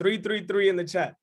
333 in the chat.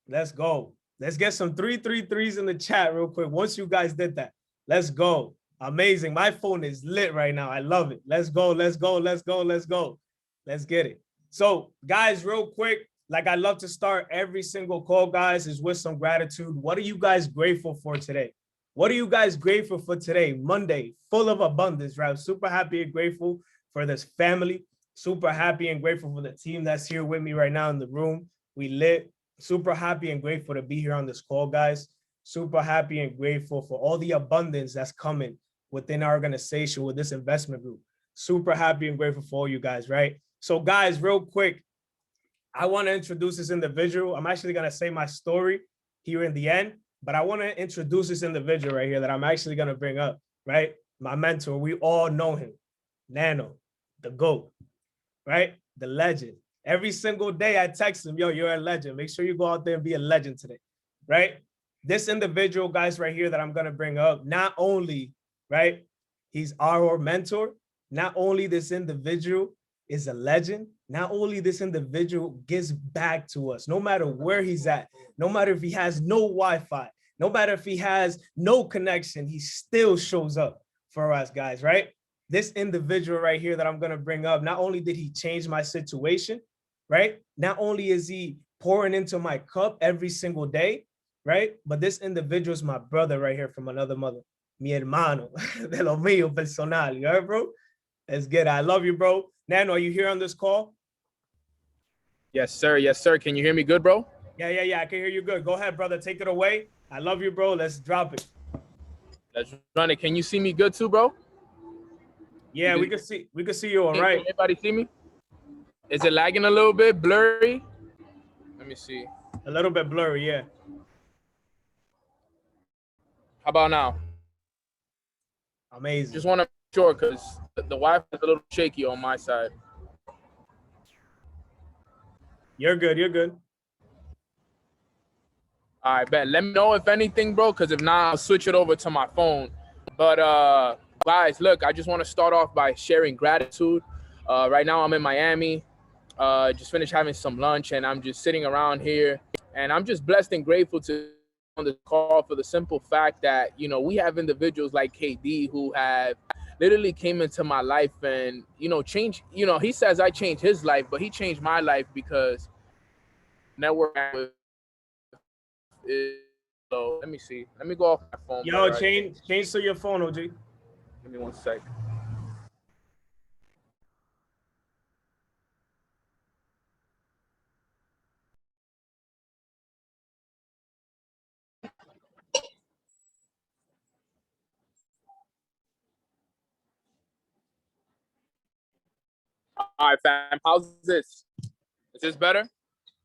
Let's go. Let's get some 333s in the chat real quick. Once you guys did that, let's go. Amazing. My phone is lit right now. I love it. Let's go. Let's go. Let's go. Let's go. Let's get it. So guys, real quick, like I love to start every single call, guys, is with some gratitude. What are you guys grateful for today? What are you guys grateful for today? Monday, full of abundance, right? Super happy and grateful for this family. Super happy and grateful for the team that's here with me right now in the room. We lit. Super happy and grateful to be here on this call, guys. Super happy and grateful for all the abundance that's coming within our organization with this investment group. Super happy and grateful for all you guys, right? So guys, real quick, I want to introduce this individual. I'm actually going to say my story here in the end, but I want to introduce this individual right here that I'm actually going to bring up, right? My mentor, we all know him, Neno, the GOAT, right? The legend. Every single day I text him, yo, you're a legend. Make sure you go out there and be a legend today, right? This individual, guys, right here that I'm going to bring up, not only, right, he's our mentor, not only this individual is a legend, not only this individual gives back to us, no matter where he's at, no matter if he has no Wi-Fi, no matter if he has no connection, he still shows up for us, guys, right? This individual right here that I'm going to bring up, not only did he change my situation, right? Not only is he pouring into my cup every single day, right? But this individual is my brother right here from another mother, mi hermano, de lo mío personal, you heard, bro? Let's get it. I love you, bro. Nano, are you here on this call? Yes, sir. Yes, sir. Can you hear me good, bro? Yeah. I can hear you good. Go ahead, brother. Take it away. I love you, bro. Let's drop it. Let's run it. Can you see me good too, bro? Yeah, we can see you all right. Can everybody see me? Is it lagging a little bit? Blurry? Let me see. A little bit blurry, yeah. How about now? Amazing. Just want to make sure because the Wi-Fi is a little shaky on my side. You're good. You're good. All right, bet. Let me know if anything, bro, because if not, I'll switch it over to my phone. But guys, look, I just want to start off by sharing gratitude. Right now, I'm in Miami. Just finished having some lunch, and I'm just sitting around here. And I'm just blessed and grateful to be on this call for the simple fact that, you know, we have individuals like KD who have literally came into my life and, you know, changed, you know, he says I changed his life, but he changed my life because network is, so let me see. Let me go off my phone. Yo, change to your phone, OG. Give me 1 sec. All right, fam. How's this? Is this better?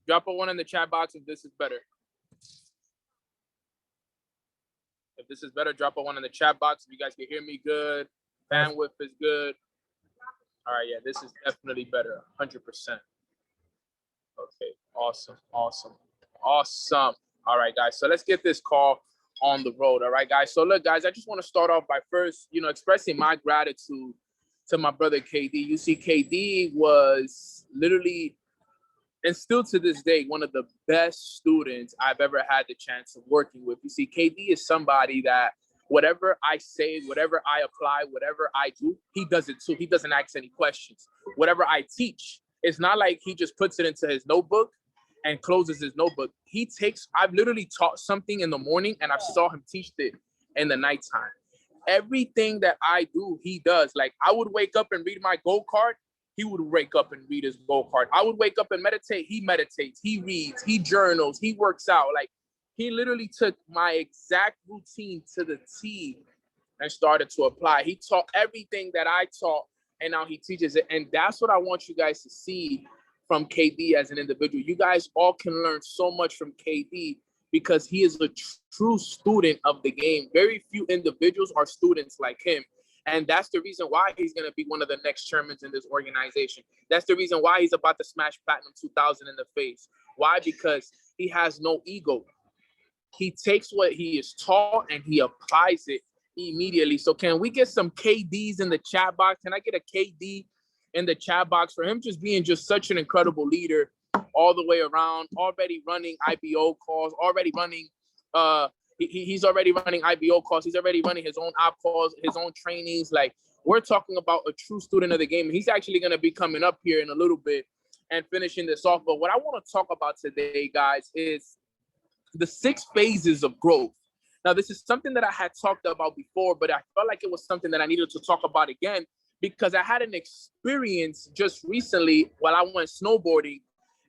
Drop a 1 in the chat box if this is better. If this is better, drop a 1 in the chat box. If you guys can hear me good, bandwidth is good. All right, yeah, this is definitely better, 100%. Okay, awesome. All right, guys, so let's get this call on the road. All right, guys. So look, guys, I just want to start off by first, you know, expressing my gratitude to my brother KD. You see, KD was literally, and still to this day, one of the best students I've ever had the chance of working with. You see, KD is somebody that whatever I say, whatever I apply, whatever I do, he does it too. He doesn't ask any questions. Whatever I teach, it's not like he just puts it into his notebook and closes his notebook. I've literally taught something in the morning and I saw him teach it in the nighttime. Everything that I do, he does. Like I would wake up and read my goal card. He would wake up and read his goal card. I would wake up and meditate. He meditates, he reads, he journals, he works out. Like he literally took my exact routine to the T and started to apply. He taught everything that I taught and now he teaches it. And that's what I want you guys to see from KD as an individual. You guys all can learn so much from KD because he is a true student of the game. Very few individuals are students like him. And that's the reason why he's going to be one of the next chairmen in this organization. That's the reason why he's about to smash Platinum 2000 in the face. Why? Because he has no ego. He takes what he is taught and he applies it immediately. So can we get some KDs in the chat box? Can I get a KD in the chat box for him just being just such an incredible leader all the way around, already running IBO calls, already running, he's already running IBO calls. He's already running his own op calls, his own trainings. Like, we're talking about a true student of the game. He's actually going to be coming up here in a little bit and finishing this off. But what I want to talk about today, guys, is the 6 phases of growth. Now, this is something that I had talked about before, but I felt like it was something that I needed to talk about again because I had an experience just recently while I went snowboarding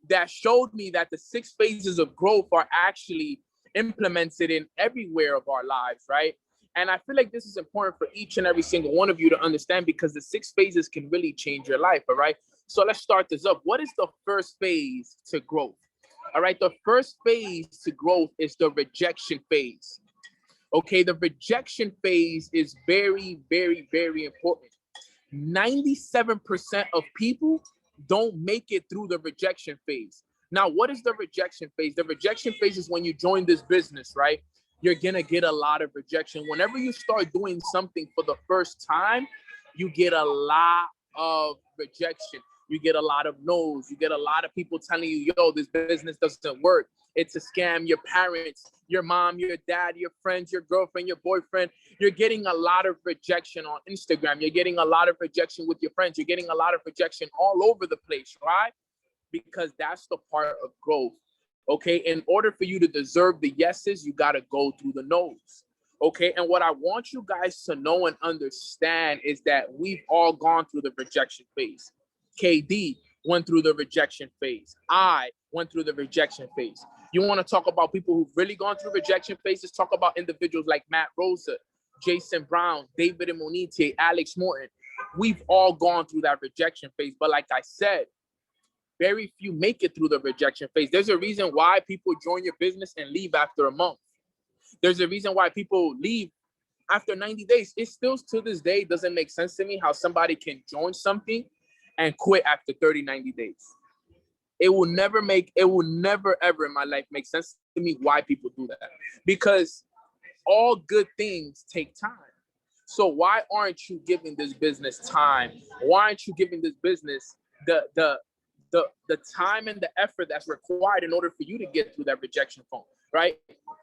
that showed me that the 6 phases of growth are actually implemented in everywhere of our lives, right? And I feel like this is important for each and every single one of you to understand because the 6 phases can really change your life, all right? So let's start this up. What is the first phase to growth? All right, the first phase to growth is the rejection phase. Okay, the rejection phase is very, very, very important. 97% of people don't make it through the rejection phase. Now, what is the rejection phase? The rejection phase is when you join this business, right? You're gonna get a lot of rejection. Whenever you start doing something for the first time, you get a lot of rejection. You get a lot of no's. You get a lot of people telling you, yo, this business doesn't work. It's a scam. Your parents, your mom, your dad, your friends, your girlfriend, your boyfriend. You're getting a lot of rejection on Instagram. You're getting a lot of rejection with your friends. You're getting a lot of rejection all over the place, right? Because that's the part of growth. Okay, in order for you to deserve the yeses, you got to go through the no's. Okay, and what I want you guys to know and understand is that we've all gone through the rejection phase. KD went through the rejection phase. I went through the rejection phase. You want to talk about people who've really gone through rejection phases? Talk about individuals like Matt Rosa, Jason Brown, David Imonite, Alex Morton. We've all gone through that rejection phase. But like I said, very few make it through the rejection phase. There's a reason why people join your business and leave after a month. There's a reason why people leave after 90 days. It still to this day doesn't make sense to me how somebody can join something and quit after 30, 90 days. It will never ever in my life make sense to me why people do that. Because all good things take time. So why aren't you giving this business time? Why aren't you giving this business the time and the effort that's required in order for you to get through that rejection phone, right?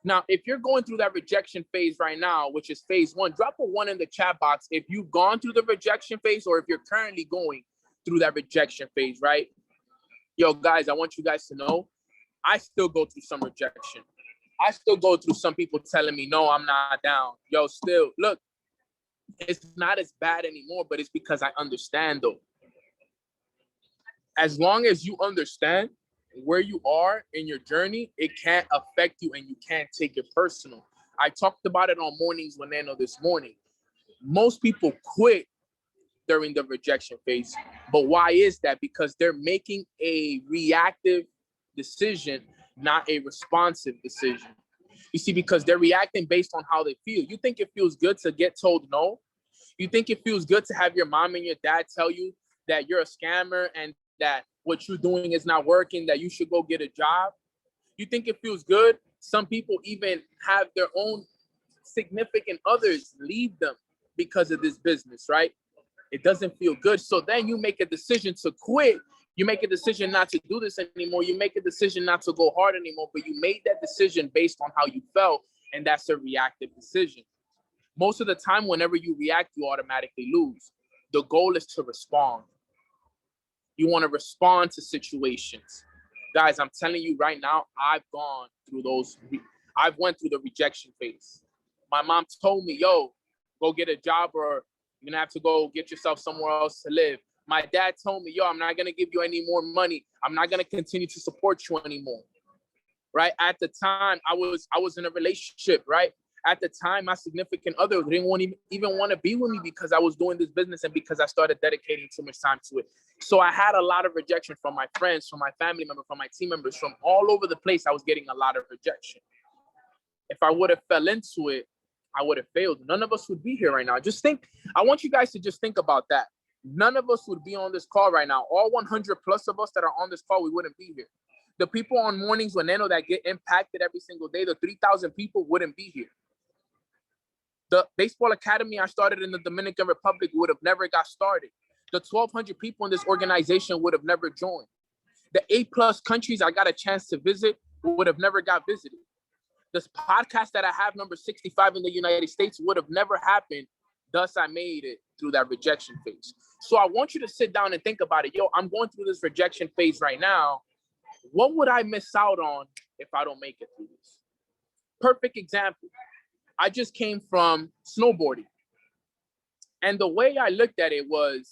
Now, if you're going through that rejection phase right now, which is phase 1, drop a 1 in the chat box if you've gone through the rejection phase or if you're currently going through that rejection phase, right? Yo, guys, I want you guys to know, I still go through some rejection. I still go through some people telling me, no, I'm not down. Yo, still, look, it's not as bad anymore, but it's because I understand, though. As long as you understand where you are in your journey, it can't affect you and you can't take it personal. I talked about it on Mornings with Neno this morning. Most people quit during the rejection phase. But why is that? Because they're making a reactive decision, not a responsive decision. You see, because they're reacting based on how they feel. You think it feels good to get told no? You think it feels good to have your mom and your dad tell you that you're a scammer and that what you're doing is not working, that you should go get a job? You think it feels good? Some people even have their own significant others leave them because of this business, right? It doesn't feel good. So then you make a decision to quit. You make a decision not to do this anymore. You make a decision not to go hard anymore, but you made that decision based on how you felt, and that's a reactive decision. Most of the time, whenever you react, you automatically lose. The goal is to respond. You want to respond to situations. Guys, I'm telling you right now, I've gone through those. I've went through the rejection phase. My mom told me, yo, go get a job or you're going to have to go get yourself somewhere else to live. My dad told me, yo, I'm not going to give you any more money. I'm not going to continue to support you anymore. Right? At the time, I was in a relationship, right? At the time, my significant other didn't even want to be with me because I was doing this business and because I started dedicating too much time to it. So I had a lot of rejection from my friends, from my family members, from my team members, from all over the place. I was getting a lot of rejection. If I would have fell into it, I would have failed. None of us would be here right now. Just think, I want you guys to just think about that. None of us would be on this call right now. All 100 plus of us that are on this call, we wouldn't be here. The people on Mornings with Neno that get impacted every single day, the 3,000 people wouldn't be here. The baseball academy I started in the Dominican Republic would have never got started. The 1,200 people in this organization would have never joined. The 8+ countries I got a chance to visit would have never got visited. This podcast that I have, number 65 in the United States, would have never happened. Thus, I made it through that rejection phase. So I want you to sit down and think about it. Yo, I'm going through this rejection phase right now. What would I miss out on if I don't make it through this? Perfect example. I just came from snowboarding. And the way I looked at it was,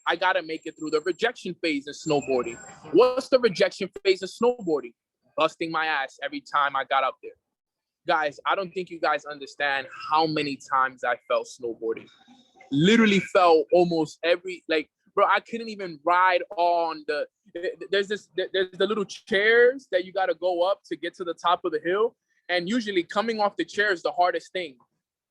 I got to make it through the rejection phase of snowboarding. What's the rejection phase of snowboarding? Busting my ass every time I got up there. Guys, I don't think you guys understand how many times I fell snowboarding. Literally fell almost every, like, bro, I couldn't even ride on there's the little chairs that you got to go up to get to the top of the hill. And usually coming off the chair is the hardest thing.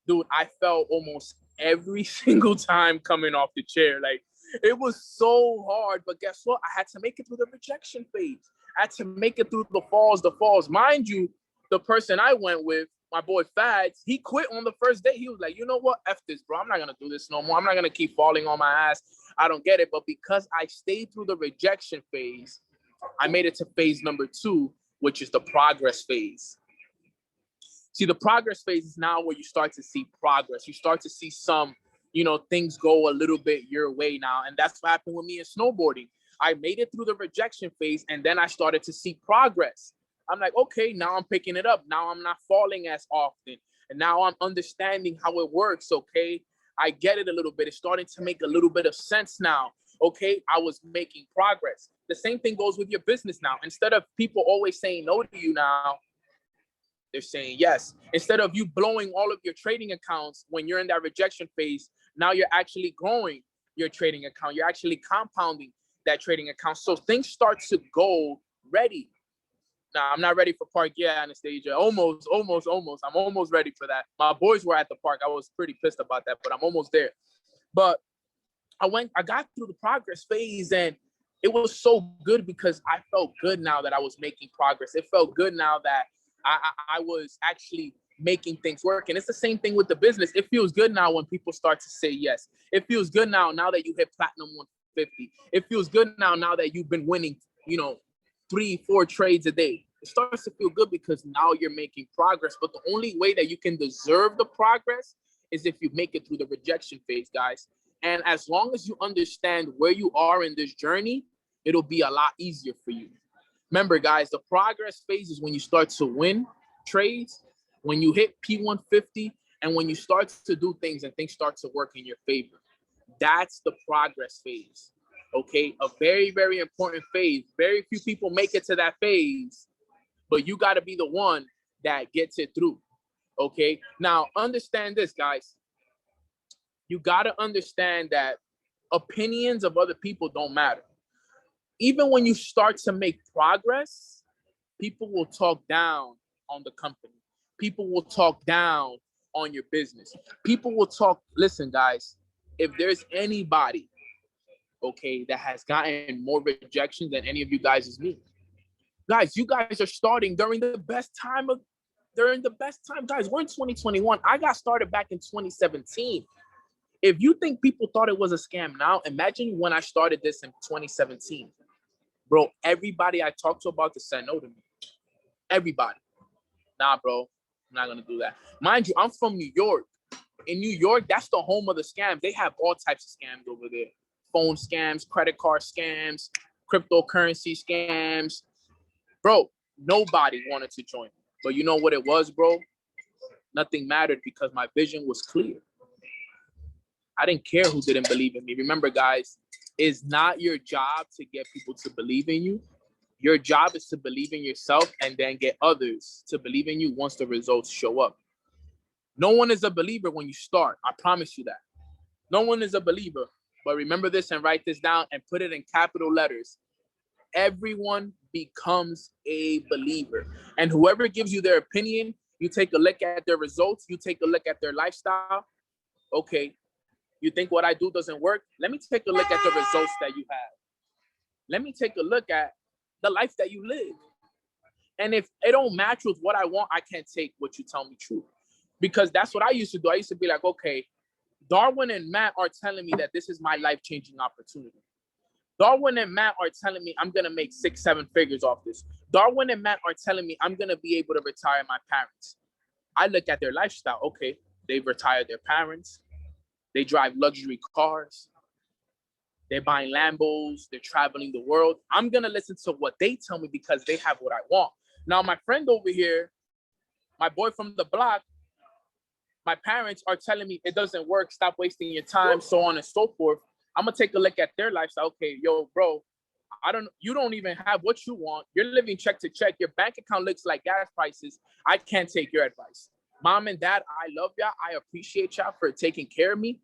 Dude, I fell almost every single time coming off the chair. Like, it was so hard, but guess what? I had to make it through the rejection phase. I had to make it through the falls. Mind you, the person I went with, my boy Fads, he quit on the first day. He was like, you know what? F this, bro. I'm not going to do this no more. I'm not going to keep falling on my ass. I don't get it. But because I stayed through the rejection phase, I made it to phase number 2, which is the progress phase. See, the progress phase is now where you start to see progress. You start to see some, things go a little bit your way now. And that's what happened with me in snowboarding. I made it through the rejection phase, and then I started to see progress. I'm like, okay, now I'm picking it up. Now I'm not falling as often. And now I'm understanding how it works, okay? I get it a little bit. It's starting to make a little bit of sense now, okay? I was making progress. The same thing goes with your business now. Instead of people always saying no to you now, they're saying yes. Instead of you blowing all of your trading accounts when you're in that rejection phase, now you're actually growing your trading account. You're actually compounding that trading account. So things start to go ready. Now, I'm not ready for park yet, Anastasia. Almost. I'm almost ready for that. My boys were at the park. I was pretty pissed about that, but I'm almost there. But I got through the progress phase, and it was so good because I felt good now that I was making progress. It felt good now that I was actually making things work. And it's the same thing with the business. It feels good now when people start to say yes. It feels good now that you hit platinum 150. It feels good now that you've been winning, 3-4 trades a day. It starts to feel good because now you're making progress. But the only way that you can deserve the progress is if you make it through the rejection phase, guys. And as long as you understand where you are in this journey, it'll be a lot easier for you. Remember, guys, the progress phase is when you start to win trades, when you hit P150, and when you start to do things and things start to work in your favor. That's the progress phase. Okay, a very, very important phase. Very few people make it to that phase, but you got to be the one that gets it through. Okay, now understand this, guys. You got to understand that opinions of other people don't matter. Even when you start to make progress, people will talk down on the company. People will talk down on your business. People will talk, listen, guys, if there's anybody, okay, that has gotten more rejection than any of you guys is me. Guys, you guys are starting during the best time. Guys, we're in 2021. I got started back in 2017. If you think people thought it was a scam now, imagine when I started this in 2017. Bro, everybody I talked to about this said no to me. Everybody. Nah, bro, I'm not going to do that. Mind you, I'm from New York. In New York, that's the home of the scams. They have all types of scams over there. Phone scams, credit card scams, cryptocurrency scams. Bro, nobody wanted to join me. But you know what it was, bro? Nothing mattered because my vision was clear. I didn't care who didn't believe in me. Remember, guys, it's not your job to get people to believe in you. Your job is to believe in yourself and then get others to believe in you once the results show up. No one is a believer when you start. I promise you that. No one is a believer. But remember this and write this down and put it in capital letters. Everyone becomes a believer. And whoever gives you their opinion, you take a look at their results, you take a look at their lifestyle. Okay, you think what I do doesn't work? Let me take a look at the results that you have. Let me take a look at the life that you live. And if it don't match with what I want, I can't take what you tell me true. Because that's what I used to do. I used to be like, okay, Darwin and Matt are telling me that this is my life-changing opportunity. Darwin and Matt are telling me I'm going to make 6-7 figures off this. Darwin and Matt are telling me I'm going to be able to retire my parents. I look at their lifestyle. Okay, they've retired their parents. They drive luxury cars. They're buying Lambos. They're traveling the world. I'm going to listen to what they tell me because they have what I want. Now, my friend over here, my boy from the block, my parents are telling me it doesn't work. Stop wasting your time, so on and so forth. I'm going to take a look at their lifestyle. Okay, yo, bro, you don't even have what you want. You're living check to check. Your bank account looks like gas prices. I can't take your advice. Mom and dad, I love y'all. I appreciate y'all for taking care of me.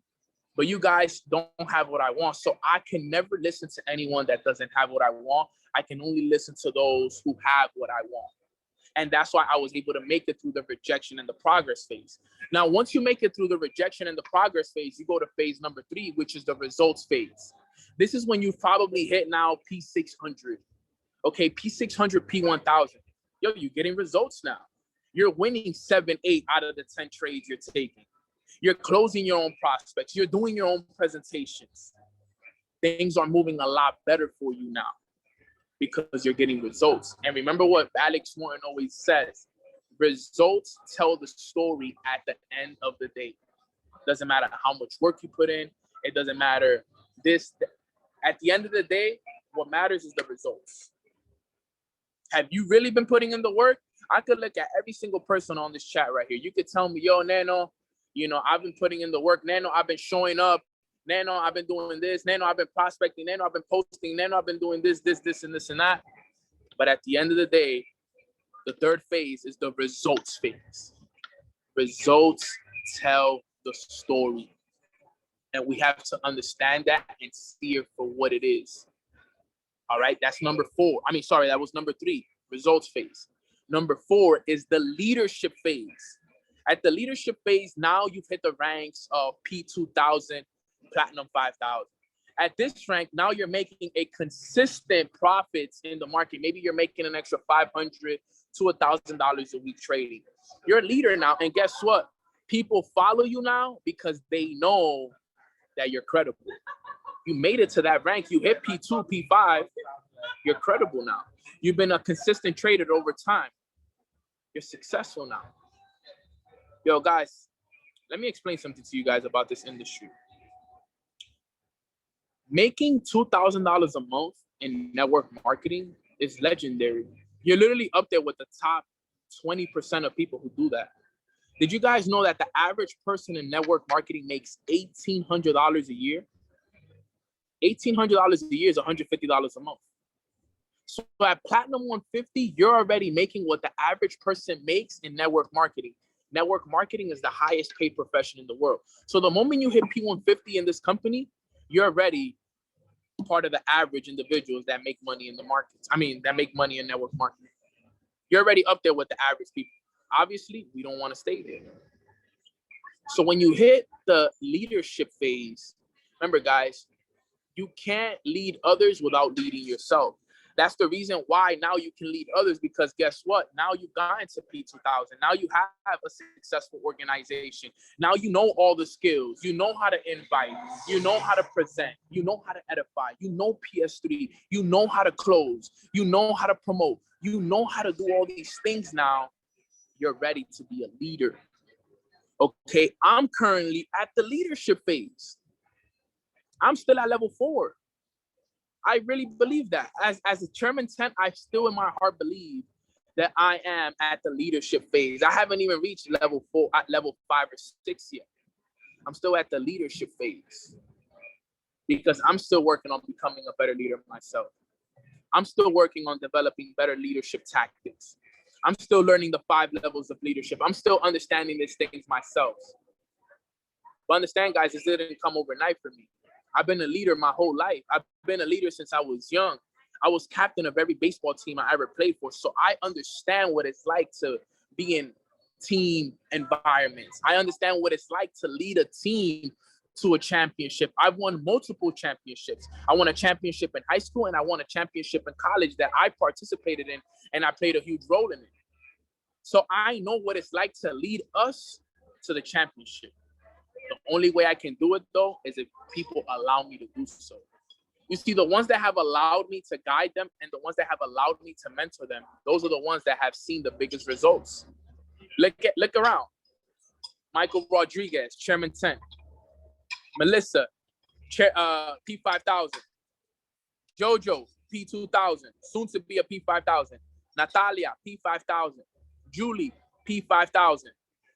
But you guys don't have what I want. So I can never listen to anyone that doesn't have what I want. I can only listen to those who have what I want. And that's why I was able to make it through the rejection and the progress phase. Now, once you make it through the rejection and the progress phase, you go to phase number 3, which is the results phase. This is when you probably hit now P600. Okay, P600, P1000. Yo, you're getting results now. You're winning 7, 8 out of the 10 trades you're taking. You're closing your own prospects. You're doing your own presentations. Things are moving a lot better for you now because you're getting results. And remember what Alex Morton always says, results tell the story at the end of the day. Doesn't matter how much work you put in. It doesn't matter this. At the end of the day, what matters is the results. Have you really been putting in the work? I could look at every single person on this chat right here. You could tell me, yo, Neno, you know, I've been putting in the work. Neno, I've been showing up. Neno, I've been doing this. Neno, I've been prospecting. Neno, I've been posting. Neno, I've been doing this, and this, and that. But at the end of the day, the third phase is the results phase. Results tell the story. And we have to understand that and see it for what it is. All right, that's number 4. That was number 3, results phase. Number 4 is the leadership phase. At the leadership phase, now you've hit the ranks of P2000, Platinum 5000. At this rank, now you're making a consistent profits in the market. Maybe you're making an extra $500 to $1,000 a week trading. You're a leader now, and guess what? People follow you now because they know that you're credible. You made it to that rank. You hit P2, P5. You're credible now. You've been a consistent trader over time. You're successful now. Yo, guys, let me explain something to you guys about this industry. Making $2,000 a month in network marketing is legendary. You're literally up there with the top 20% of people who do that. Did you guys know that the average person in network marketing makes $1,800 a year? $1,800 a year is $150 a month. So at Platinum 150, you're already making what the average person makes in network marketing. Network marketing is the highest paid profession in the world. So the moment you hit P150 in this company, you're already part of the average individuals that make money in the markets. That make money in network marketing. You're already up there with the average people. Obviously, we don't want to stay there. So when you hit the leadership phase, remember, guys, you can't lead others without leading yourself. That's the reason why now you can lead others, because guess what? Now you've gotten to P2000. Now you have a successful organization. Now you know all the skills. You know how to invite. You know how to present. You know how to edify. You know PS3. You know how to close. You know how to promote. You know how to do all these things now. You're ready to be a leader. Okay, I'm currently at the leadership phase. I'm still at level 4. I really believe that. As a chairman 10, I still in my heart believe that I am at the leadership phase. I haven't even reached level 4, at level 5 or 6 yet. I'm still at the leadership phase because I'm still working on becoming a better leader myself. I'm still working on developing better leadership tactics. I'm still learning the 5 levels of leadership. I'm still understanding these things myself. But understand, guys, this didn't come overnight for me. I've been a leader my whole life. I've been a leader since I was young. I was captain of every baseball team I ever played for. So I understand what it's like to be in team environments. I understand what it's like to lead a team to a championship. I've won multiple championships. I won a championship in high school and I won a championship in college that I participated in, and I played a huge role in it. So I know what it's like to lead us to the championship. The only way I can do it, though, is if people allow me to do so. You see, the ones that have allowed me to guide them and the ones that have allowed me to mentor them, those are the ones that have seen the biggest results. Look around. Michael Rodriguez, Chairman 10. Melissa, P5000. Jojo, P2000. Soon to be a P5000. Natalia, P5000. Julie, P5000.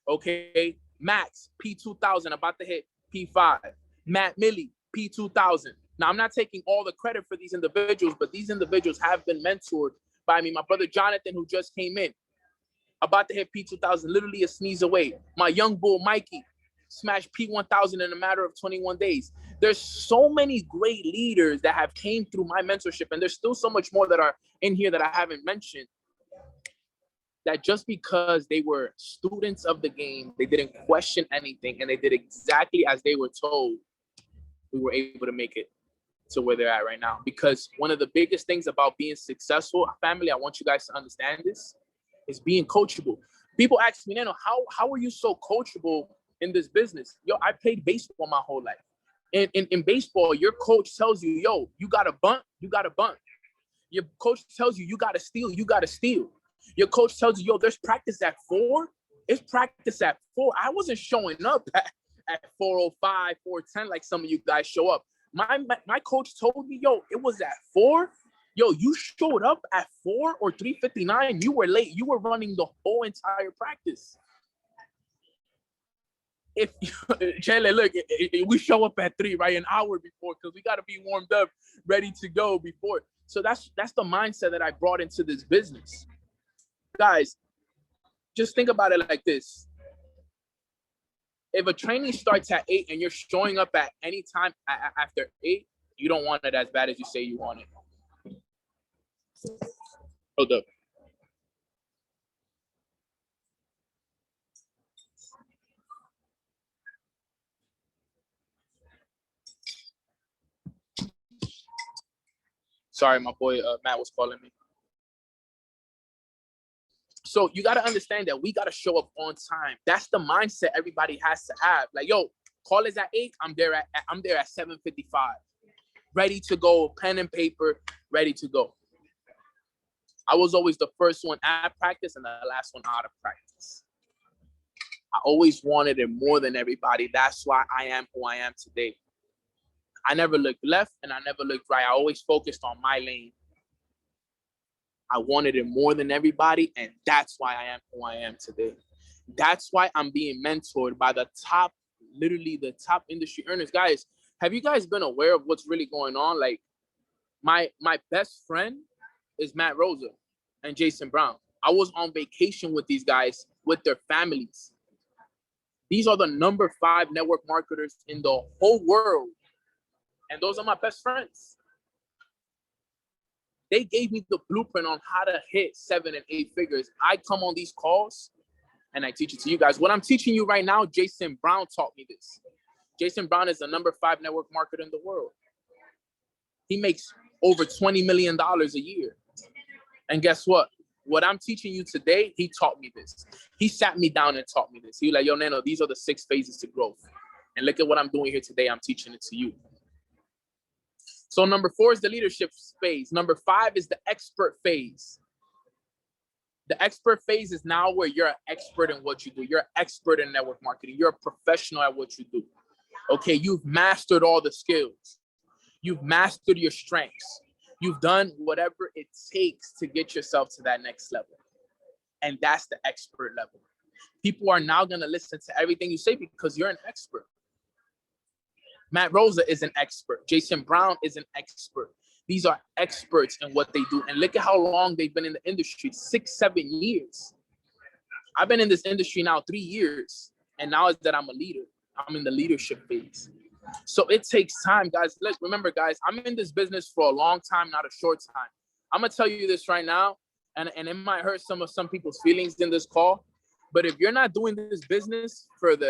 Okay. Max, P2000, about to hit P5. Matt Milley, P2000. Now, I'm not taking all the credit for these individuals, but these individuals have been mentored by me. My brother Jonathan, who just came in, about to hit P2000, literally a sneeze away. My young bull, Mikey, smashed P1000 in a matter of 21 days. There's so many great leaders that have came through my mentorship, and there's still so much more that are in here that I haven't mentioned, that just because they were students of the game, they didn't question anything, and they did exactly as they were told, we were able to make it to where they're at right now. Because one of the biggest things about being successful, family, I want you guys to understand this, is being coachable. People ask me, Neno, how are you so coachable in this business? Yo, I played baseball my whole life. In baseball, your coach tells you, yo, you got to bunt, you got to bunt. Your coach tells you, you got to steal, you got to steal. Your coach tells you, yo, there's practice at 4. It's practice at 4. I wasn't showing up at 4:05, 4:10 like some of you guys show up. My coach told me, yo, it was at 4. Yo, you showed up at 4 or 3:59. You were late. You were running the whole entire practice. If Chele, look, we show up at 3, right, an hour before, because we got to be warmed up, ready to go before. So that's the mindset that I brought into this business. Guys, just think about it like this. If a training starts at 8 and you're showing up at any time after 8, you don't want it as bad as you say you want it. Hold up. Sorry, my boy Matt was calling me. So you got to understand that we got to show up on time. That's the mindset everybody has to have. Like, yo, call is at 8. I'm there at 7:55, ready to go, pen and paper, ready to go. I was always the first one at practice and the last one out of practice. I always wanted it more than everybody. That's why I am who I am today. I never looked left and I never looked right. I always focused on my lane. I wanted it more than everybody, and that's why I am who I am today. That's why I'm being mentored by the top, literally the top industry earners. Guys, have you guys been aware of what's really going on? Like, my best friend is Matt Rosa and Jason Brown. I was on vacation with these guys with their families. These are the number 5 network marketers in the whole world. And those are my best friends. They gave me the blueprint on how to hit 7 and 8 figures. I come on these calls and I teach it to you guys. What I'm teaching you right now, Jason Brown taught me this. Jason Brown is the number 5 network marketer in the world. He makes over $20 million a year. And guess what? What I'm teaching you today, he taught me this. He sat me down and taught me this. He was like, yo, Neno, these are the 6 phases to growth. And look at what I'm doing here today. I'm teaching it to you. So number 4 is the leadership phase. Number 5 is the expert phase. The expert phase is now where you're an expert in what you do. You're an expert in network marketing. You're a professional at what you do. Okay, you've mastered all the skills. You've mastered your strengths. You've done whatever it takes to get yourself to that next level. And that's the expert level. People are now going to listen to everything you say because you're an expert. Matt Rosa is an expert. Jason Brown is an expert. These are experts in what they do. And look at how long they've been in the industry, 6-7 years. I've been in this industry now 3 years. And now is that I'm a leader. I'm in the leadership phase. So it takes time, guys. Look, remember, guys, I'm in this business for a long time, not a short time. I'm going to tell you this right now, and it might hurt some people's feelings in this call. But if you're not doing this business to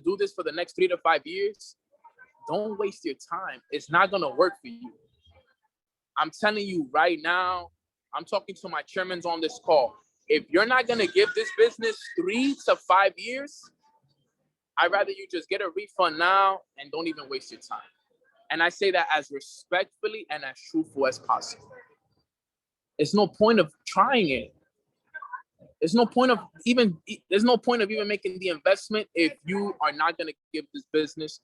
do this for the next 3 to 5 years, don't waste your time. It's not going to work for you. I'm telling you right now, I'm talking to my chairmen on this call. If you're not going to give this business 3 to 5 years, I'd rather you just get a refund now and don't even waste your time. And I say that as respectfully and as truthful as possible. There's no point of trying it. There's no point of even making the investment if you are not going to give this business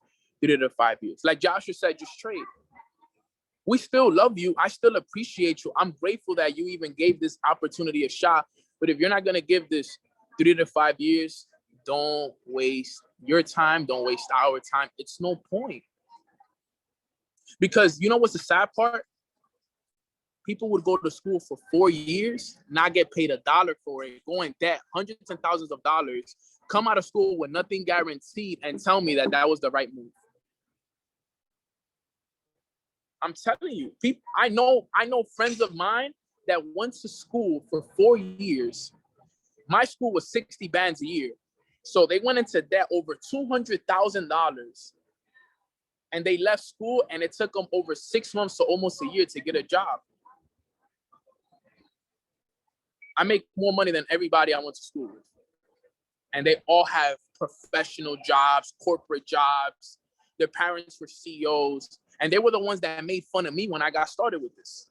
3 to 5 years. Like Joshua said, just trade. We still love you. I still appreciate you. I'm grateful that you even gave this opportunity a shot. But if you're not going to give this 3 to 5 years, don't waste your time. Don't waste our time. It's no point. Because you know what's the sad part? People would go to school for 4 years, not get paid $1 for it, go in debt, hundreds and thousands of dollars, come out of school with nothing guaranteed, and tell me that that was the right move. I'm telling you, people, I know friends of mine that went to school for 4 years. My school was 60 bands a year. So they went into debt over $200,000. And they left school, and it took them over 6 months to almost a year to get a job. I make more money than everybody I went to school with. And they all have professional jobs, corporate jobs. Their parents were CEOs. And they were the ones that made fun of me when I got started with this.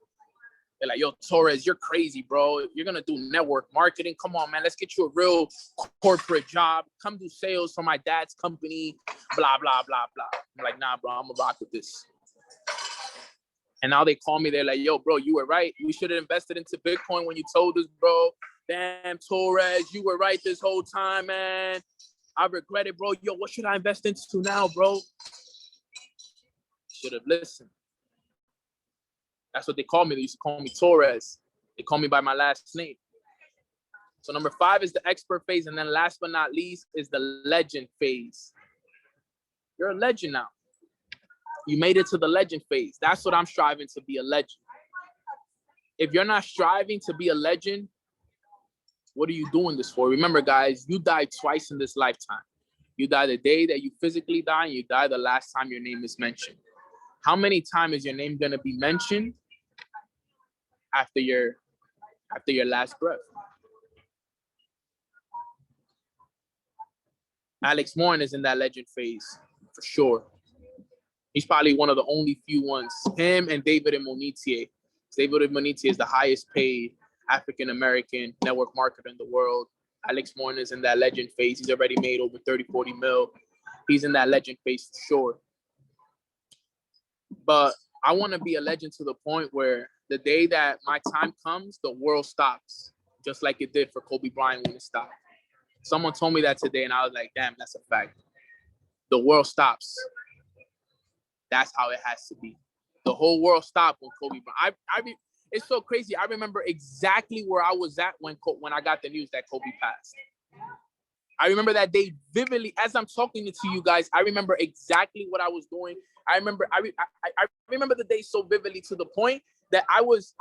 They're like, yo, Torres, you're crazy, bro. You're going to do network marketing. Come on, man. Let's get you a real corporate job. Come do sales for my dad's company. Blah, blah, blah, blah. I'm like, nah, bro, I'm going to rock with this. And now they call me. They're like, yo, bro, you were right. You should have invested into Bitcoin when you told us, bro. Damn, Torres, you were right this whole time, man. I regret it, bro. Yo, what should I invest into now, bro? Should have listened. That's what they call me. They used to call me Torres. They call me by my last name. So number 5 is the expert phase. And then last but not least is the legend phase. You're a legend now. You made it to the legend phase. That's what I'm striving to be, a legend. If you're not striving to be a legend, what are you doing this for? Remember, guys, you die twice in this lifetime. You die the day that you physically die, and you die the last time your name is mentioned. How many times is your name going to be mentioned after your last breath? Alex Morgan is in that legend phase for sure. He's probably one of the only few ones. Him and David Imonitie. David Imonitie is the highest paid African-American network marketer in the world. Alex Morgan is in that legend phase. He's already made over 30, 40 mil. He's in that legend phase for sure. But I want to be a legend to the point where the day that my time comes, the world stops, just like it did for Kobe Bryant when it stopped. Someone told me that today, and I was like, damn, that's a fact. The world stops. That's how it has to be. The whole world stopped when Kobe Bryant. It's so crazy. I remember exactly where I was at when I got the news that Kobe passed. I remember that day vividly. As I'm talking to you guys, I remember exactly what I was doing. I remember the day so vividly to the point that I was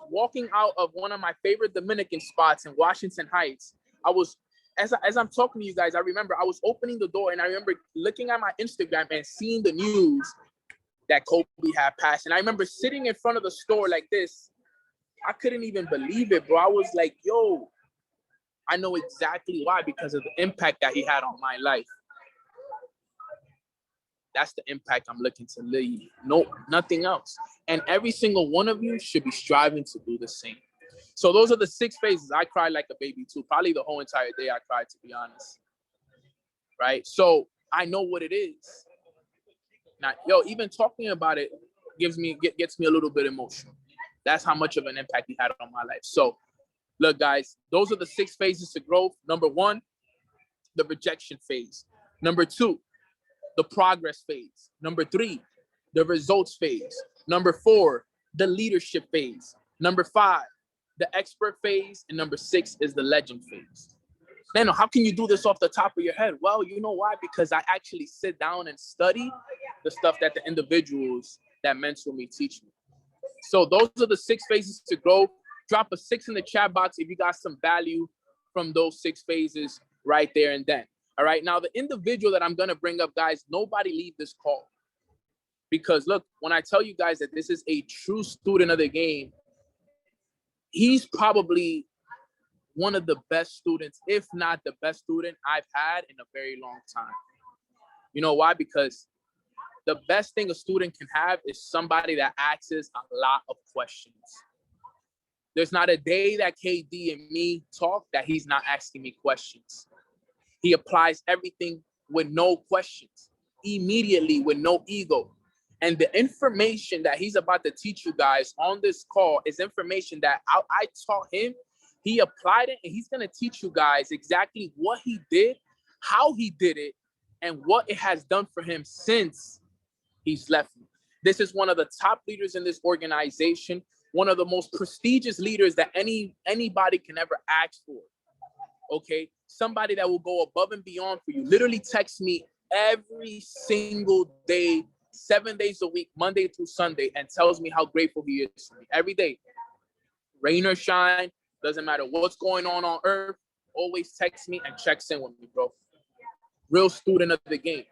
walking out of one of my favorite Dominican spots in Washington Heights. As I'm talking to you guys, I remember I was opening the door, and I remember looking at my Instagram and seeing the news that Kobe had passed. And I remember sitting in front of the store like this. I couldn't even believe it, bro. I was like, yo, I know exactly why, because of the impact that he had on my life. That's the impact I'm looking to leave. No, nothing else. And every single one of you should be striving to do the same. So those are the 6 phases. I cried like a baby too. Probably the whole entire day I cried, to be honest. Right? So I know what it is. Now, yo, even talking about it gets me a little bit emotional. That's how much of an impact he had on my life. So look, guys, those are the 6 phases to growth. Number 1, the rejection phase. Number 2, the progress phase. Number 3, the results phase. Number 4, the leadership phase. Number 5, the expert phase. And number 6 is the legend phase. Neno, how can you do this off the top of your head? Well, you know why? Because I actually sit down and study the stuff that the individuals that mentor me teach me. So those are the 6 phases to growth. Drop a 6 in the chat box if you got some value from those 6 phases right there and then. All right. Now, the individual that I'm going to bring up, guys, nobody leave this call. Because look, when I tell you guys that this is a true student of the game, he's probably one of the best students, if not the best student I've had in a very long time. You know why? Because the best thing a student can have is somebody that asks a lot of questions. There's not a day that KD and me talk that he's not asking me questions. He applies everything with no questions, immediately with no ego. And the information that he's about to teach you guys on this call is information that I taught him. He applied it, and he's going to teach you guys exactly what he did, how he did it, and what it has done for him since he's left me. This is one of the top leaders in this organization, one of the most prestigious leaders that anybody can ever ask for. Okay, somebody that will go above and beyond for you. Literally text me every single day, 7 days a week, Monday through Sunday, and tells me how grateful he is for me every day. Rain or shine, doesn't matter what's going on earth, always texts me and checks in with me, bro. Real student of the game.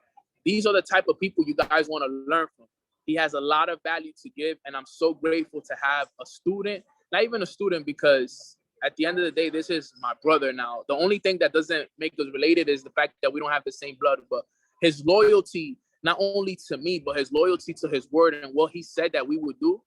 These are the type of people you guys want to learn from. He has a lot of value to give, and I'm so grateful to have a student, not even a student, because at the end of the day, this is my brother now. The only thing that doesn't make us related is the fact that we don't have the same blood, but his loyalty, not only to me, but his loyalty to his word and what he said that we would do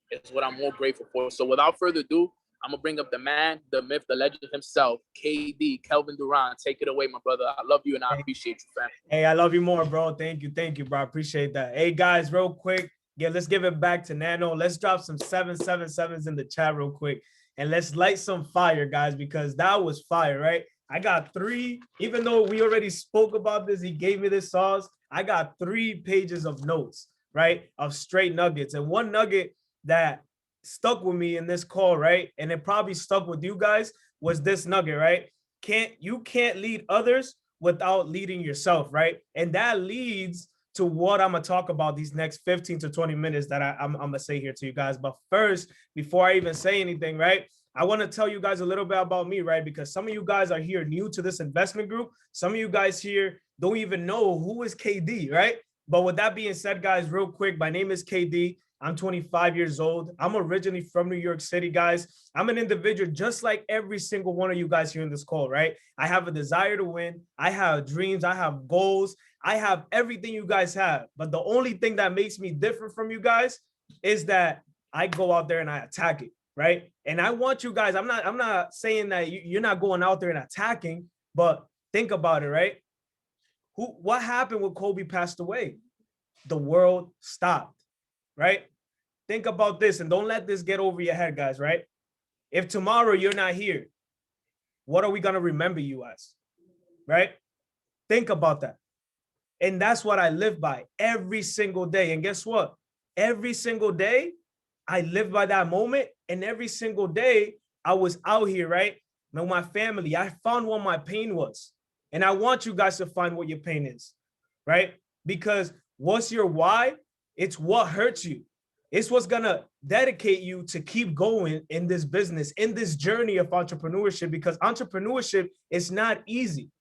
is what I'm more grateful for. So without further ado, I'm going to bring up the man, the myth, the legend himself, KD, Kelvin Durant. Take it away, my brother. I love you and I appreciate you, fam. Hey, I love you more, bro. Thank you, bro. I appreciate that. Hey, guys, real quick. Yeah, let's give it back to Nano. Let's drop some 777s in the chat real quick. And let's light some fire, guys, because that was fire, right? I got 3, even though we already spoke about this, he gave me this sauce. I got 3 pages of notes, right? Of straight nuggets. And one nugget that stuck with me in this call, right? And it probably stuck with you guys was this nugget, right? You can't lead others without leading yourself, right? And that leads to what I'm gonna talk about these next 15 to 20 minutes that I'm gonna say here to you guys. But first, before I even say anything, right, I want to tell you guys a little bit about me, right? Because some of you guys are here new to this investment group. Some of you guys here don't even know who is KD, right? But with that being said, guys, real quick, my name is KD. I'm 25 years old. I'm originally from New York City, guys. I'm an individual just like every single one of you guys here in this call, right? I have a desire to win. I have dreams. I have goals. I have everything you guys have. But the only thing that makes me different from you guys is that I go out there and I attack it, right? And I want you guys, I'm not saying that you're not going out there and attacking, but think about it, right? What happened when Kobe passed away? The world stopped, right? Think about this and don't let this get over your head, guys, right? If tomorrow you're not here, what are we going to remember you as, right? Think about that. And that's what I live by every single day. And guess what? Every single day, I live by that moment. And every single day, I was out here, right? With my family, I found what my pain was. And I want you guys to find what your pain is, right? Because what's your why? It's what hurts you. It's what's going to dedicate you to keep going in this business, in this journey of entrepreneurship, because entrepreneurship is not easy,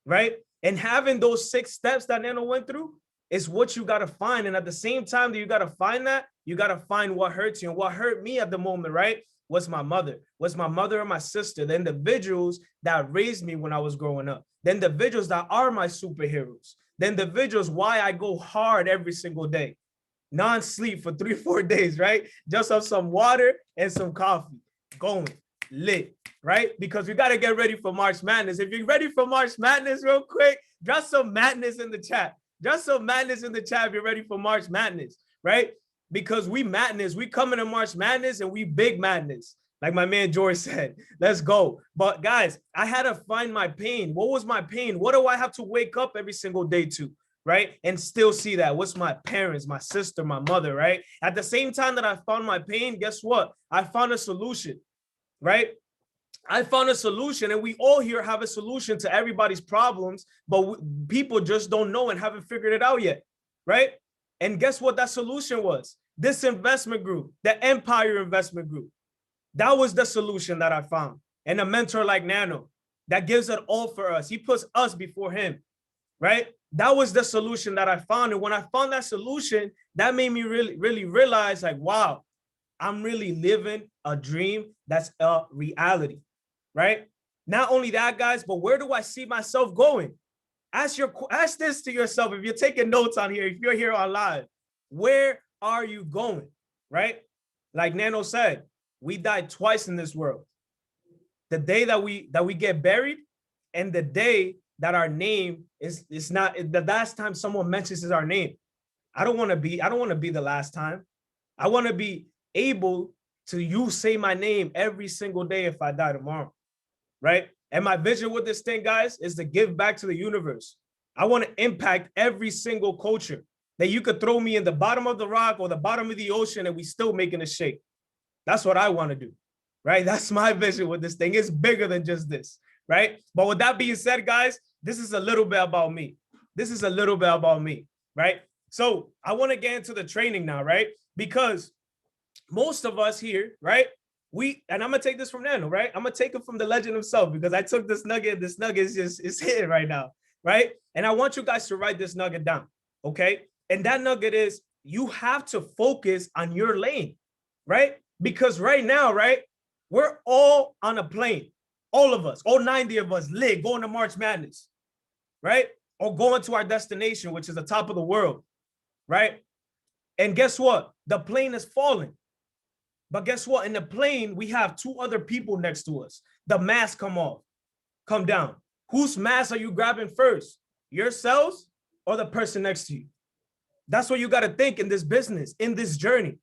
right? And having those 6 steps that Nano went through is what you got to find. And at the same time that you got to find that, you got to find what hurts you. And what hurt me at the moment, right, was my mother. Was my mother and my sister, the individuals that raised me when I was growing up. The individuals that are my superheroes. The individuals why I go hard every single day. Non-sleep for 3-4 days, right? Just have some water and some coffee. Going lit, right? Because we got to get ready for March Madness. If you're ready for March Madness real quick, drop some madness in the chat. Just some madness in the chat if you're ready for March Madness, right? Because we madness. We come into March Madness and we big madness. Like my man George said, let's go. But guys, I had to find my pain. What was my pain? What do I have to wake up every single day to? Right? And still see that. What's my parents, my sister, my mother, right? At the same time that I found my pain, guess what? I found a solution, right? I found a solution, and we all here have a solution to everybody's problems, but people just don't know and haven't figured it out yet, right? And guess what that solution was? This investment group, the Empire Investment Group. That was the solution that I found. And a mentor like Nano that gives it all for us. He puts us before him, right? That was the solution that I found. And when I found that solution, that made me really realize, like, wow, I'm really living a dream that's a reality, right? Not only that, guys, but where do I see myself going? Ask this to yourself. If you're taking notes on here, if you're here on live, where are you going? Right? Like Neno said, we died twice in this world. The day that we get buried, and the day that our name is not the last time someone mentions our name. I don't want to be the last time. I want to be able to say my name every single day if I die tomorrow. Right? And my vision with this thing, guys, is to give back to the universe. I want to impact every single culture that you could throw me in the bottom of the rock or the bottom of the ocean and we still making a shake. That's what I want to do, right? That's my vision with this thing. It's bigger than just this, right? But with that being said, guys, this is a little bit about me. This is a little bit about me, right? So I want to get into the training now, right? Because most of us here, right? And I'm gonna take this from Neno, right? I'm gonna take it from the legend himself because I took this nugget. This nugget is hitting right now, right? And I want you guys to write this nugget down, okay? And that nugget is you have to focus on your lane, right? Because right now, right, we're all on a plane, all of us, all 90 of us, going to March Madness, right? Or going to our destination, which is the top of the world, right? And guess what? The plane is falling. But guess what? In the plane, we have two other people next to us. The mask come down. Whose mask are you grabbing first? Yourselves or the person next to you? That's what you got to think in this business, in this journey.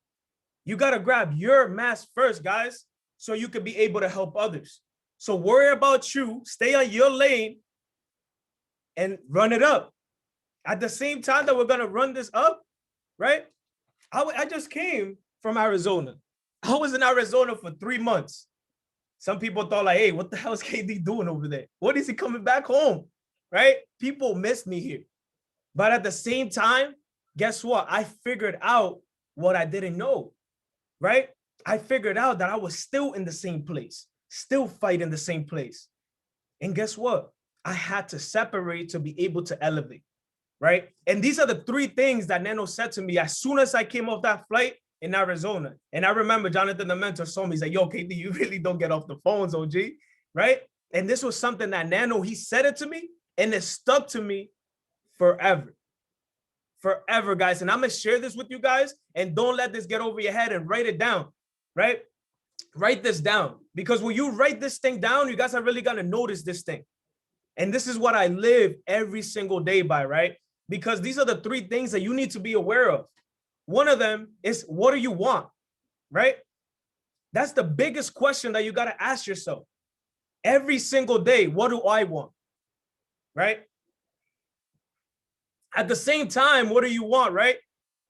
You got to grab your mask first, guys, so you can be able to help others. So worry about you, stay on your lane, and run it up. At the same time that we're going to run this up, right? I just came from Arizona. I was in Arizona for 3 months. Some people thought like, hey, what the hell is KD doing over there? What is he coming back home, right? People miss me here. But at the same time, guess what? I figured out what I didn't know, right? I figured out that I was still in the same place, still fighting the same place. And guess what? I had to separate to be able to elevate, right? And these are the three things that Neno said to me as soon as I came off that flight in Arizona. And I remember Jonathan, the mentor, saw me. He's like, yo, KD, you really don't get off the phones, OG, right? And this was something that Neno, he said it to me, and it stuck to me forever. Forever, guys. And I'm going to share this with you guys, and don't let this get over your head and write it down, right? Write this down. Because when you write this thing down, you guys are really going to notice this thing. And this is what I live every single day by, right? Because these are the three things that you need to be aware of. One of them is, what do you want, right? That's the biggest question that you got to ask yourself every single day. What do I want, right? At the same time, what do you want, right?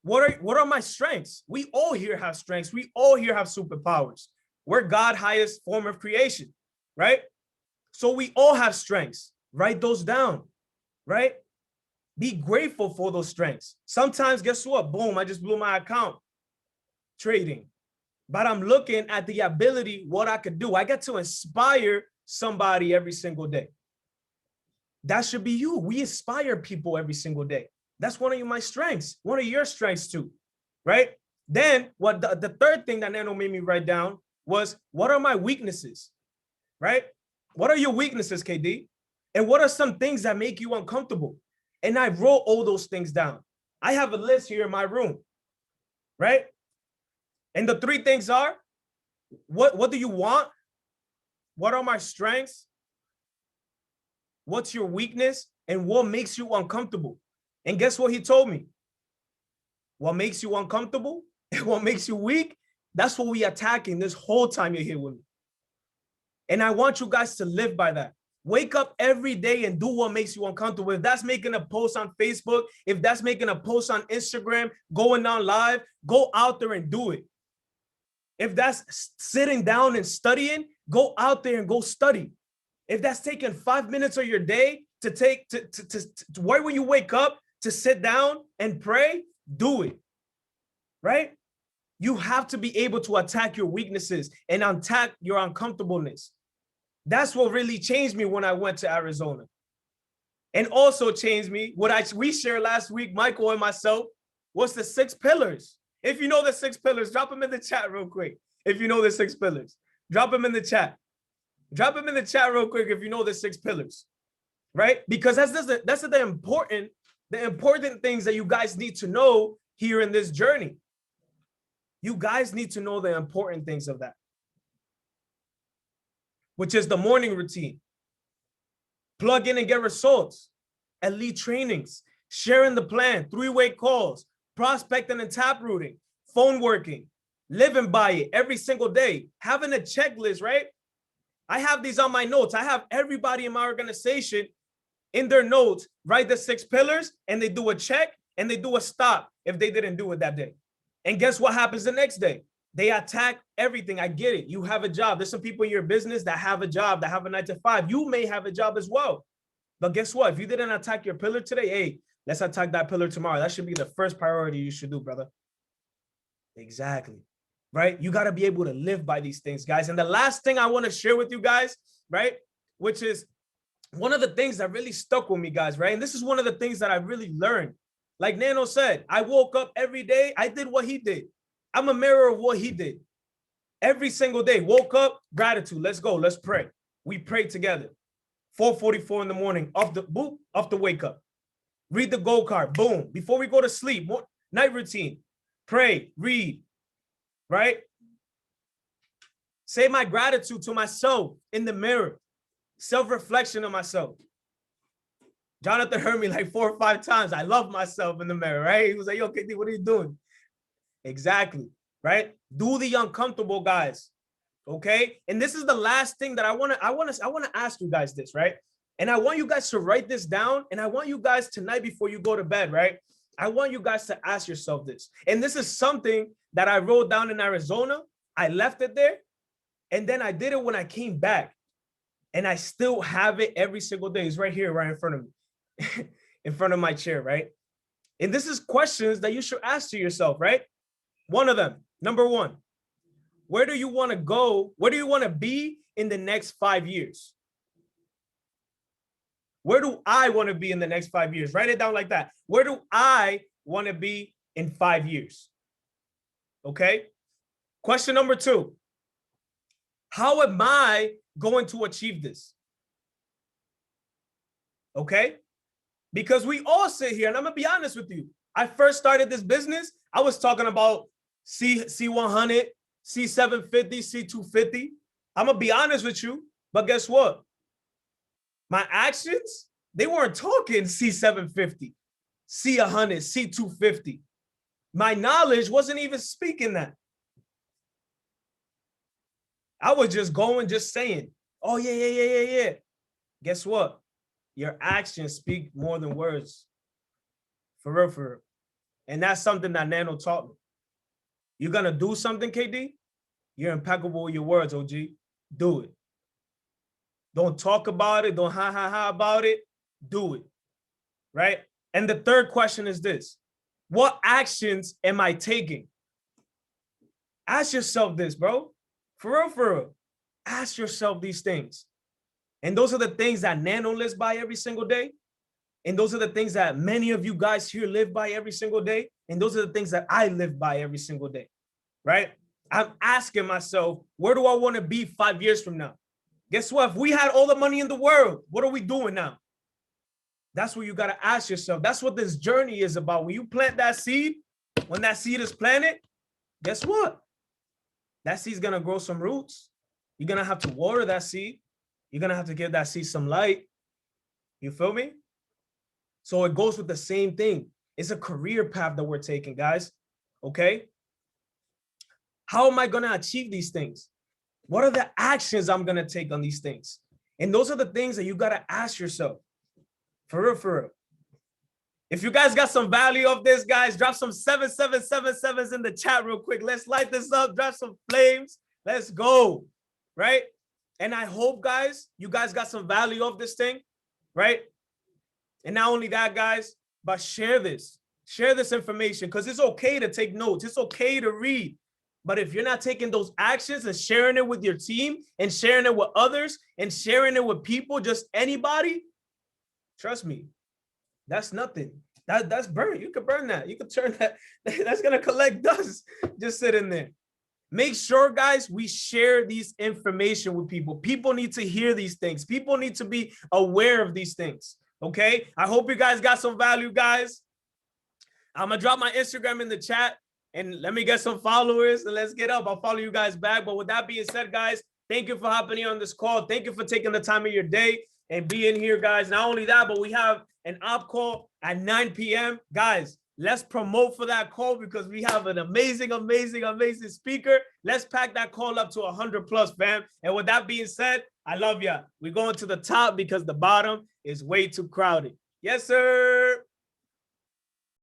What are my strengths? We all here have strengths. We all here have superpowers. We're God's highest form of creation, right? So we all have strengths. Write those down, right? Be grateful for those strengths. Sometimes, guess what? Boom, I just blew my account trading. But I'm looking at the ability, what I could do. I get to inspire somebody every single day. That should be you. We inspire people every single day. That's one of my strengths, one of your strengths too, right? Then what the third thing that Neno made me write down was, what are my weaknesses, right? What are your weaknesses, KD? And what are some things that make you uncomfortable? And I wrote all those things down. I have a list here in my room, right? And the three things are, what do you want? What are my strengths? What's your weakness? And what makes you uncomfortable? And guess what he told me? What makes you uncomfortable and what makes you weak? That's what we attacking this whole time you're here with me. And I want you guys to live by that. Wake up every day and do what makes you uncomfortable. If that's making a post on Facebook, if that's making a post on Instagram, going on live, go out there and do it. If that's sitting down and studying, go out there and go study. If that's taking 5 minutes of your day to take to right when you wake up to sit down and pray, do it. Right? You have to be able to attack your weaknesses and attack your uncomfortableness. That's what really changed me when I went to Arizona. And also changed me, what we shared last week, Michael and myself, was the 6 pillars. If you know the 6 pillars, drop them in the chat real quick. If you know the 6 pillars, drop them in the chat. Drop them in the chat real quick if you know the 6 pillars. right? Because that's the important things that you guys need to know here in this journey. You guys need to know the important things of that, which is the morning routine. Plug in and get results, elite trainings, sharing the plan, 3-way calls, prospecting and tap routing, phone working, living by it every single day, having a checklist, right? I have these on my notes. I have everybody in my organization in their notes, write the 6 pillars, and they do a check and they do a stop if they didn't do it that day. And guess what happens the next day? They attack everything. I get it. You have a job. There's some people in your business that have a job, that have a 9-to-5. You may have a job as well. But guess what? If you didn't attack your pillar today, hey, let's attack that pillar tomorrow. That should be the first priority you should do, brother. Exactly. Right? You got to be able to live by these things, guys. And the last thing I want to share with you guys, right, which is one of the things that really stuck with me, guys, right? And this is one of the things that I really learned. Like Neno said, I woke up every day. I did what he did. I'm a mirror of what he did. Every single day, woke up, gratitude. Let's go. Let's pray. We prayed together. 4:44 in the morning, off the wake up. Read the goal card, boom. Before we go to sleep, night routine. Pray, read, right? Say my gratitude to myself in the mirror. Self-reflection of myself. Jonathan heard me like 4 or 5 times. I love myself in the mirror, right? He was like, yo, KD, what are you doing? Exactly, right? Do the uncomfortable, guys. Okay? And this is the last thing that I want to ask you guys this, right? And I want you guys to write this down. And I want you guys tonight before you go to bed, right? I want you guys to ask yourself this. And this is something that I wrote down in Arizona. I left it there. And then I did it when I came back. And I still have it every single day. It's right here, right in front of me, in front of my chair, right? And this is questions that you should ask to yourself, right? One of them, number 1, where do you want to go? Where do you want to be in the next 5 years? Where do I want to be in the next 5 years? Write it down like that. Where do I want to be in 5 years? Okay. Question number 2. How am I going to achieve this? Okay. Because we all sit here, and I'm going to be honest with you. I first started this business. I was talking about C100, C750, C250. I'm going to be honest with you. But guess what? My actions, they weren't talking C750, C100, C250. My knowledge wasn't even speaking that. I was just going, just saying, oh, yeah. Guess what? Your actions speak more than words. For real, for real. And that's something that Nano taught me. You're going to do something, KD? You're impeccable with your words, OG. Do it. Don't talk about it. Don't ha about it. Do it. Right? And the third question is this. What actions am I taking? Ask yourself this, bro. For real, for real. Ask yourself these things. And those are the things that Nano lives by every single day. And those are the things that many of you guys here live by every single day. And those are the things that I live by every single day, right? I'm asking myself, where do I want to be 5 years from now? Guess what? If we had all the money in the world, what are we doing now? That's what you got to ask yourself. That's what this journey is about. When you plant that seed, when that seed is planted, guess what? That seed's going to grow some roots. You're going to have to water that seed. You're going to have to give that seed some light. You feel me? So it goes with the same thing. It's a career path that we're taking, guys. Okay? How am I going to achieve these things? What are the actions I'm going to take on these things? And those are the things that you got to ask yourself. For real, for real. If you guys got some value of this, guys, drop some 7777s in the chat real quick. Let's light this up. Drop some flames. Let's go. Right? And I hope, guys, you guys got some value of this thing. Right? And not only that, guys, but share this. Share this information because it's okay to take notes. It's okay to read. But if you're not taking those actions and sharing it with your team and sharing it with others and sharing it with people, just anybody, trust me, that's nothing. That's burn. You could burn that. You could turn that. That's going to collect dust. Just sit in there. Make sure, guys, we share these information with people. People need to hear these things. People need to be aware of these things. Okay. I hope you guys got some value, guys. I'm going to drop my Instagram in the chat and let me get some followers and let's get up. I'll follow you guys back. But with that being said, guys, thank you for hopping in on this call. Thank you for taking the time of your day and being here, guys. Not only that, but we have an op call at 9 p.m. Guys, let's promote for that call because we have an amazing, amazing, amazing speaker. Let's pack that call up to 100 plus, fam. And with that being said, I love ya. We're going to the top because the bottom is way too crowded. Yes, sir.